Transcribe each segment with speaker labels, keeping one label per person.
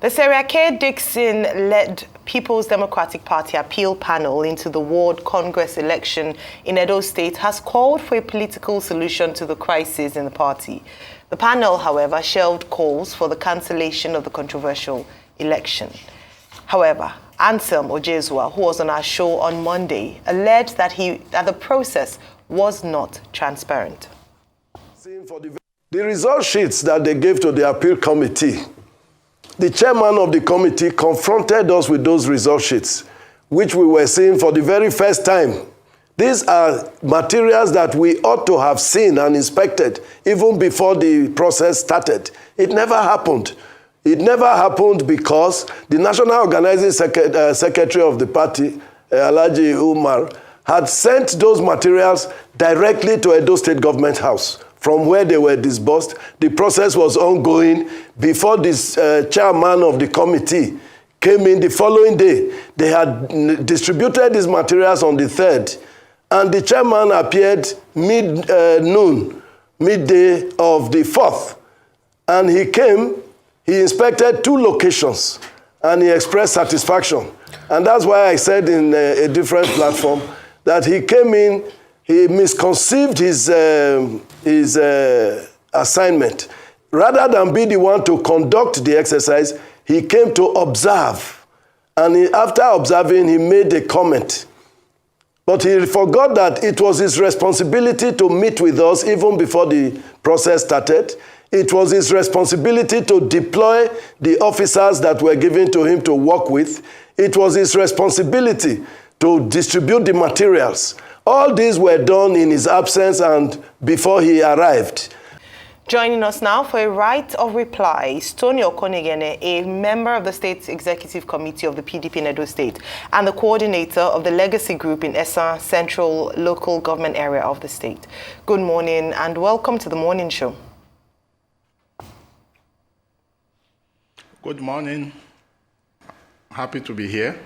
Speaker 1: The Seriake Dixon-led People's Democratic Party appeal panel into the Ward Congress election in Edo State has called for a political solution to the crisis in the party. The panel, however, shelved calls for the cancellation of the controversial election. However, Anselm Ojezua, who was on our show on Monday, alleged that the process was not transparent.
Speaker 2: The result sheets that they gave to the appeal committee, the chairman of the committee confronted us with those result sheets, which we were seeing for the very first time. These are materials that we ought to have seen and inspected even before the process started. It never happened. It never happened because the National Organizing Secretary of the party, Alhaji Umar, had sent those materials directly to Edo State Government House. From where they were disbursed, the process was ongoing before this chairman of the committee came in the following day. They had distributed these materials on the 3rd, and the chairman appeared midday of the 4th. And he came, he inspected 2 locations, and he expressed satisfaction. And that's why I said in a different platform that he came in, he misconceived his assignment. Rather than be the one to conduct the exercise, he came to observe. And after observing, he made a comment. But he forgot that it was his responsibility to meet with us even before the process started. It was his responsibility to deploy the officers that were given to him to work with. It was his responsibility to distribute the materials. All these were done in his absence and before he arrived.
Speaker 1: Joining us now for a right of reply is Tony Okonigene, a member of the State Executive Committee of the PDP in Edo State and the coordinator of the Legacy Group in Esa Central Local Government Area of the state. Good morning and welcome to the morning show.
Speaker 3: Good morning. Happy to be here.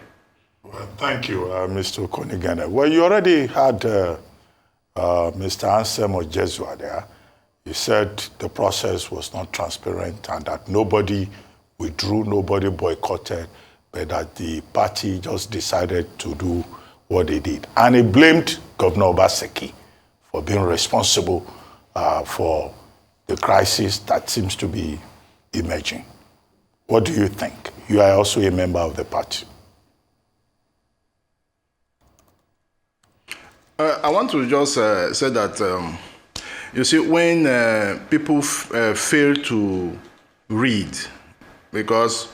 Speaker 4: Well, thank you, Mr. Okonigene. Well, you already had Mr. Anselm Ojezua there. He said the process was not transparent and that nobody withdrew, nobody boycotted, but that the party just decided to do what they did. And he blamed Governor Obaseki for being responsible for the crisis that seems to be emerging. What do you think? You are also a member of the party.
Speaker 3: I want to just say that, you see, when people fail to read, because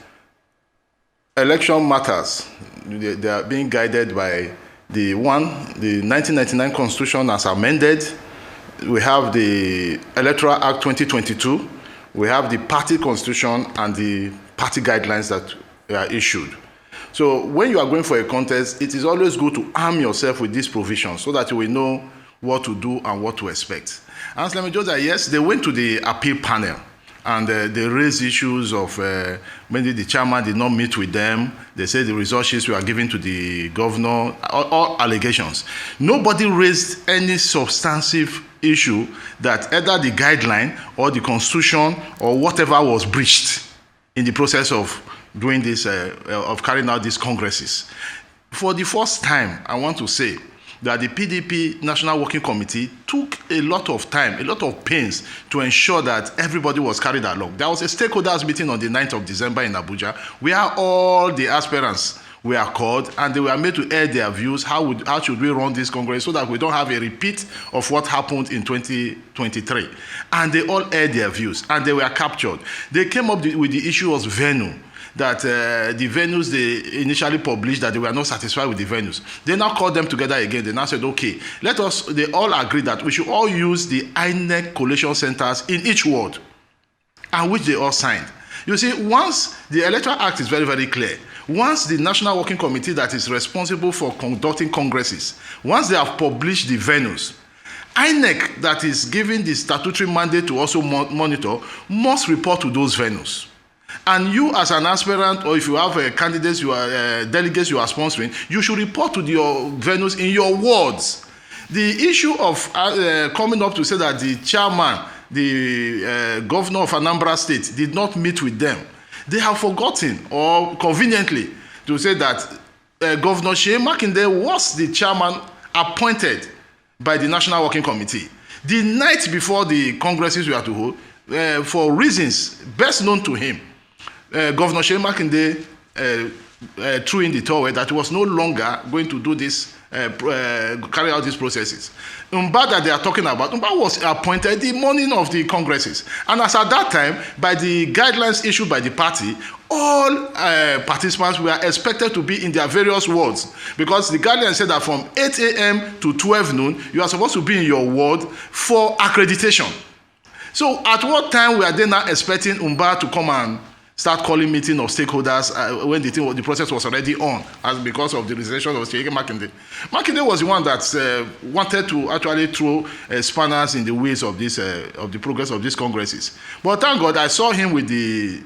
Speaker 3: election matters, they are being guided by the 1999 Constitution as amended. We have the Electoral Act 2022. We have the party constitution and the party guidelines that are issued. So when you are going for a contest, it is always good to arm yourself with these provisions so that you will know what to do and what to expect. And let me just say, yes, they went to the appeal panel and they raised issues of maybe the chairman did not meet with them. They said the result sheets were given to the governor, all allegations. Nobody raised any substantive issue that either the guideline or the constitution or whatever was breached in the process of doing this, of carrying out these congresses. For the first time, I want to say that the PDP National Working Committee took a lot of time, a lot of pains to ensure that everybody was carried along. There was a stakeholders meeting on the 9th of December in Abuja, where all the aspirants were called and they were made to air their views. How should we run this Congress so that we don't have a repeat of what happened in 2023? And they all aired their views and they were captured. They came up with the issue of venue, that the venues they initially published, that they were not satisfied with the venues. They now called them together again. They now said, okay, they all agreed that we should all use the INEC collation centers in each ward, and which they all signed. You see, once the Electoral Act is very, very clear, once the National Working Committee that is responsible for conducting congresses, once they have published the venues, INEC that is given the statutory mandate to also monitor must report to those venues. And you as an aspirant, or if you have candidates, delegates you are sponsoring, you should report to your venues in your wards. The issue of coming up to say that the chairman, the governor of Anambra State, did not meet with them. They have forgotten, or conveniently, to say that Governor Seyi Makinde was the chairman appointed by the National Working Committee the night before the congresses were to hold, for reasons best known to him. Governor Seyi Makinde threw in the towel that he was no longer going to do this, carry out these processes. Umba that they are talking about, Umba was appointed the morning of the congresses. And as at that time, by the guidelines issued by the party, all participants were expected to be in their various wards, because the guidelines said that from 8 a.m. to 12 noon, you are supposed to be in your ward for accreditation. So at what time were they now expecting Umba to come and start calling meeting of stakeholders when the process was already on, as because of the resignation of Seyi Makinde? Makinde was the one that wanted to actually throw spanners in the wheels of this of the progress of these congresses. But thank God I saw him with the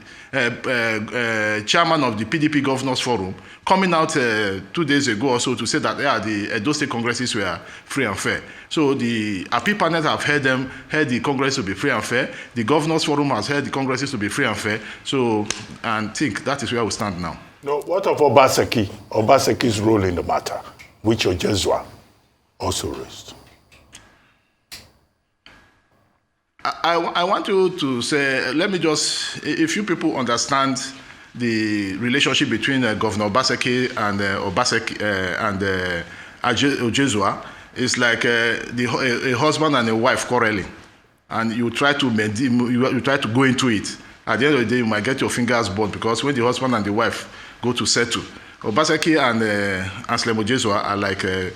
Speaker 3: chairman of the PDP Governors Forum coming out 2 days ago or so to say that the Edo State congresses were free and fair. So the appeal panel have heard the congress to be free and fair. The Governors Forum has heard the congresses to be free and fair. So, and think that is where we stand now.
Speaker 4: No, what of Obaseki? Obaseki's role in the matter, which Ojezwa also raised.
Speaker 3: I want you to say, let me just, if you people understand the relationship between Governor Obaseki and Ojezwa, it's like a husband and a wife quarreling, and you try to go into it. At the end of the day, you might get your fingers burned, because when the husband and the wife go to settle, Obaseki and Anselm Ojezwa are like a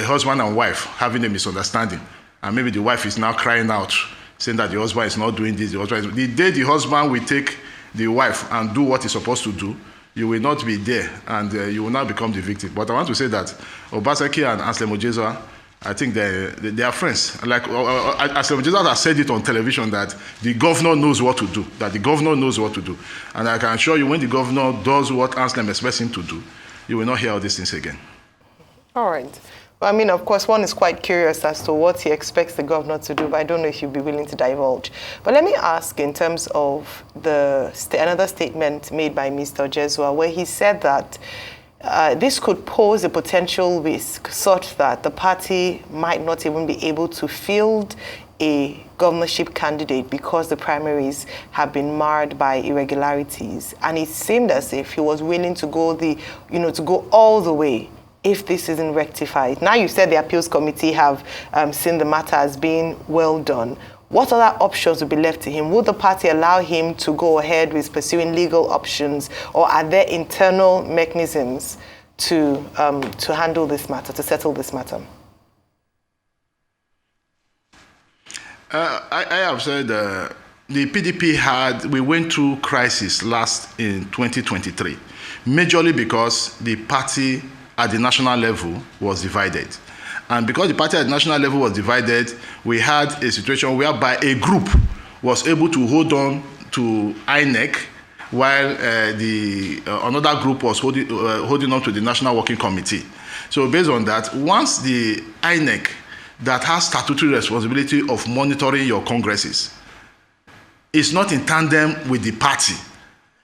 Speaker 3: husband and wife having a misunderstanding, and maybe the wife is now crying out, saying that the husband is not doing this. The day the husband will take the wife and do what he's supposed to do, you will not be there, and you will not become the victim. But I want to say that Obaseki and Anselm Ojezwa, I think they are friends. Like Anselm Ojezwa has said it on television that the governor knows what to do. And I can assure you, when the governor does what Anselm expects him to do, you will not hear all these things again. All right.
Speaker 1: Well, I mean, of course, one is quite curious as to what he expects the governor to do, but I don't know if you'd be willing to divulge. But let me ask, in terms of another statement made by Mr. Ojezwa, where he said that this could pose a potential risk such that the party might not even be able to field a governorship candidate because the primaries have been marred by irregularities. And it seemed as if he was willing to go all the way if this isn't rectified. Now you said the appeals committee have seen the matter as being well done. What other options would be left to him? Would the party allow him to go ahead with pursuing legal options, or are there internal mechanisms to handle this matter, to settle this matter?
Speaker 3: I have said the PDP we went through crisis last in 2023, majorly because the party at the national level was divided. And because the party at the national level was divided, we had a situation whereby a group was able to hold on to INEC, while another group was holding on to the National Working Committee. So based on that, once the INEC, that has statutory responsibility of monitoring your congresses, is not in tandem with the party,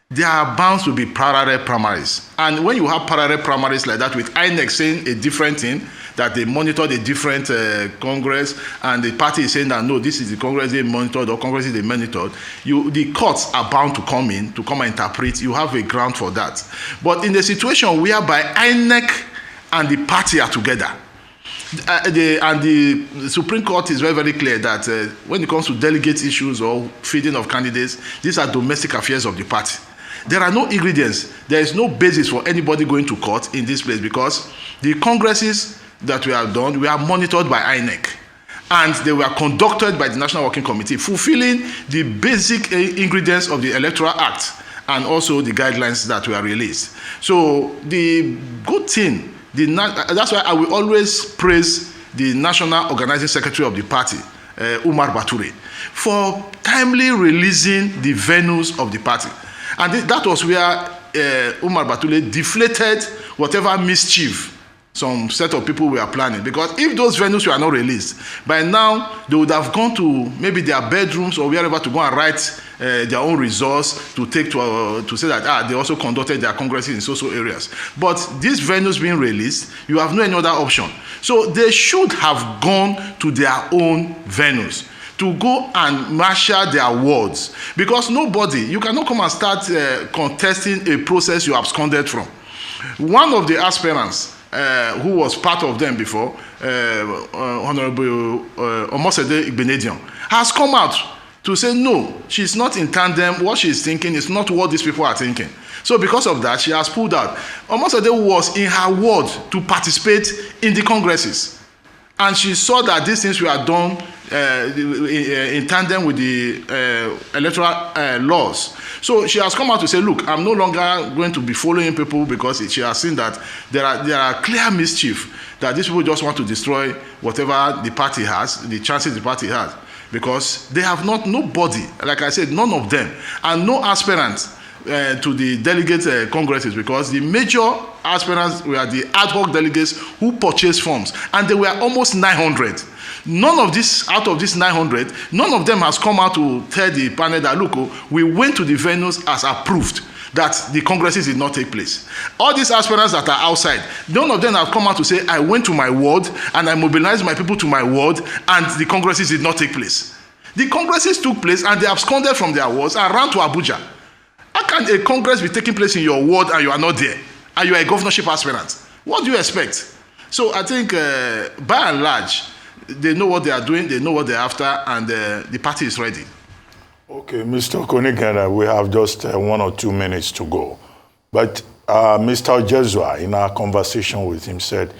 Speaker 3: there are bound to be parallel primaries. And when you have parallel primaries like that, with INEC saying a different thing, that they monitored a different Congress, and the party is saying that no, this is the Congress they monitored, or Congress they monitored, the courts are bound to come in, to come and interpret. You have a ground for that. But in the situation whereby INEC and the party are together, and the Supreme Court is very, very clear that when it comes to delegate issues or feeding of candidates, these are domestic affairs of the party. There are no ingredients. There is no basis for anybody going to court in this place, because the congresses that we have done, we are monitored by INEC, and they were conducted by the National Working Committee, fulfilling the basic ingredients of the Electoral Act and also the guidelines that were released. So the good thing, that's why I will always praise the National Organizing Secretary of the party, Umar Bature, for timely releasing the venues of the party. And that was where Umar Bature deflated whatever mischief some set of people were planning. Because if those venues were not released, by now they would have gone to maybe their bedrooms or wherever to go and write their own results to take to say that they also conducted their congresses in social areas. But these venues being released, you have no any other option. So they should have gone to their own venues to go and marshal their wards. Because you cannot come and start contesting a process you absconded from. One of the aspirants who was part of them before, Honorable Okonigene Igbenedion, has come out to say no, she's not in tandem. What she's thinking is not what these people are thinking. So because of that, she has pulled out. Okonigene was in her ward to participate in the congresses. And she saw that these things were done in tandem with the electoral laws. So she has come out to say, look, I'm no longer going to be following people because she has seen that there are clear mischief, that these people just want to destroy whatever the party has, the chances the party has. Because they have nobody, like I said, none of them, and no aspirants to the delegate congresses, because the major aspirants were the ad hoc delegates who purchased forms, and they were almost 900. None of this, out of this 900, none of them has come out to tell the panel that, look, we went to the venues as approved, that the congresses did not take place. All these aspirants that are outside, none of them have come out to say, I went to my ward and I mobilized my people to my ward and the congresses did not take place. The congresses took place and they absconded from their wards and ran to Abuja. How can a congress be taking place in your ward and you are not there? And you are a governorship aspirant? What do you expect? So I think by and large, they know what they are doing, they know what they're after, and the party is ready.
Speaker 4: Okay, Mr. Okonigene, we have just 1 or 2 minutes to go. But Mr. Jesua, in our conversation with him, said,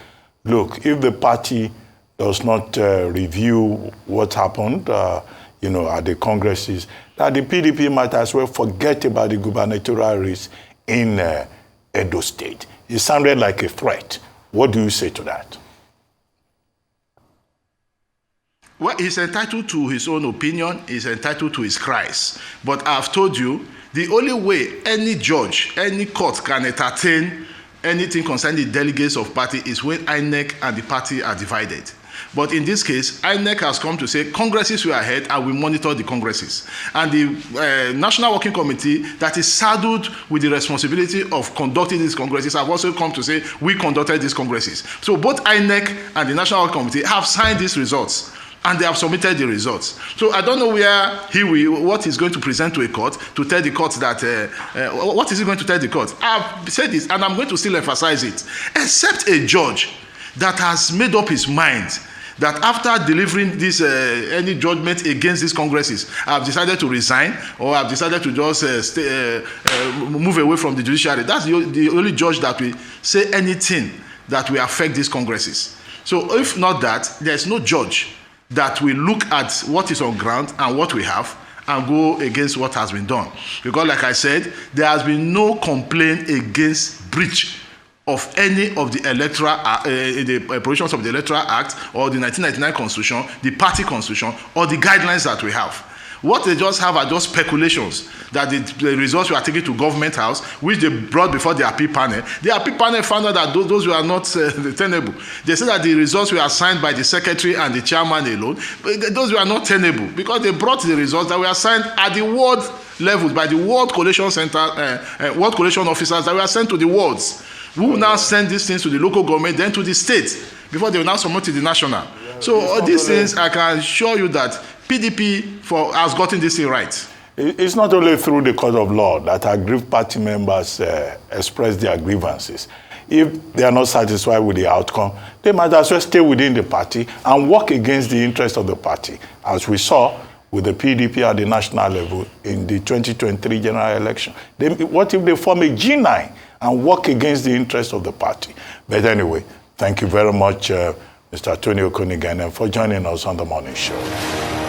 Speaker 4: look, if the party does not review what happened, at the congresses, that the PDP might as well forget about the gubernatorial race in Edo State. It sounded like a threat. What do you say to that?
Speaker 3: Well, he's entitled to his own opinion, he's entitled to his cries. But I've told you, the only way any judge, any court can entertain anything concerning the delegates of party is when INEC and the party are divided. But in this case, INEC has come to say congresses were ahead and we monitor the congresses. And the National Working Committee that is saddled with the responsibility of conducting these congresses have also come to say we conducted these congresses. So both INEC and the National Working Committee have signed these results and they have submitted the results. So I don't know what he's going to present to a court to tell the court that, what is he going to tell the court? I've said this and I'm going to still emphasize it. Except a judge that has made up his mind that after delivering this any judgment against these congresses, I've decided to resign or I've decided to just move away from the judiciary. That's the only judge that will say anything that will affect these congresses. So if not that, there's no judge that will look at what is on ground and what we have and go against what has been done. Because like I said, there has been no complaint against breach of any of the electoral, the provisions of the Electoral Act or the 1999 Constitution, the party constitution, or the guidelines that we have. What they just have are just speculations that the results were taken to Government House, which they brought before the appeal panel. The appeal panel found out that those were not tenable. They said that the results were signed by the secretary and the chairman alone, but those were not tenable because they brought the results that were signed at the ward levels by the ward collation center, ward collation officers that were sent to the wards, who now send these things to the local government, then to the state, before they will now submit to the national. So all these things, I can assure you that PDP has gotten this thing right.
Speaker 4: It's not only through the court of law that aggrieved party members express their grievances. If they are not satisfied with the outcome, they might as well stay within the party and work against the interest of the party, as we saw with the PDP at the national level in the 2023 general election. What if they form a G9 and work against the interest of the party? But anyway, thank you very much, Mr. Tony Okonigene, for joining us on the morning show.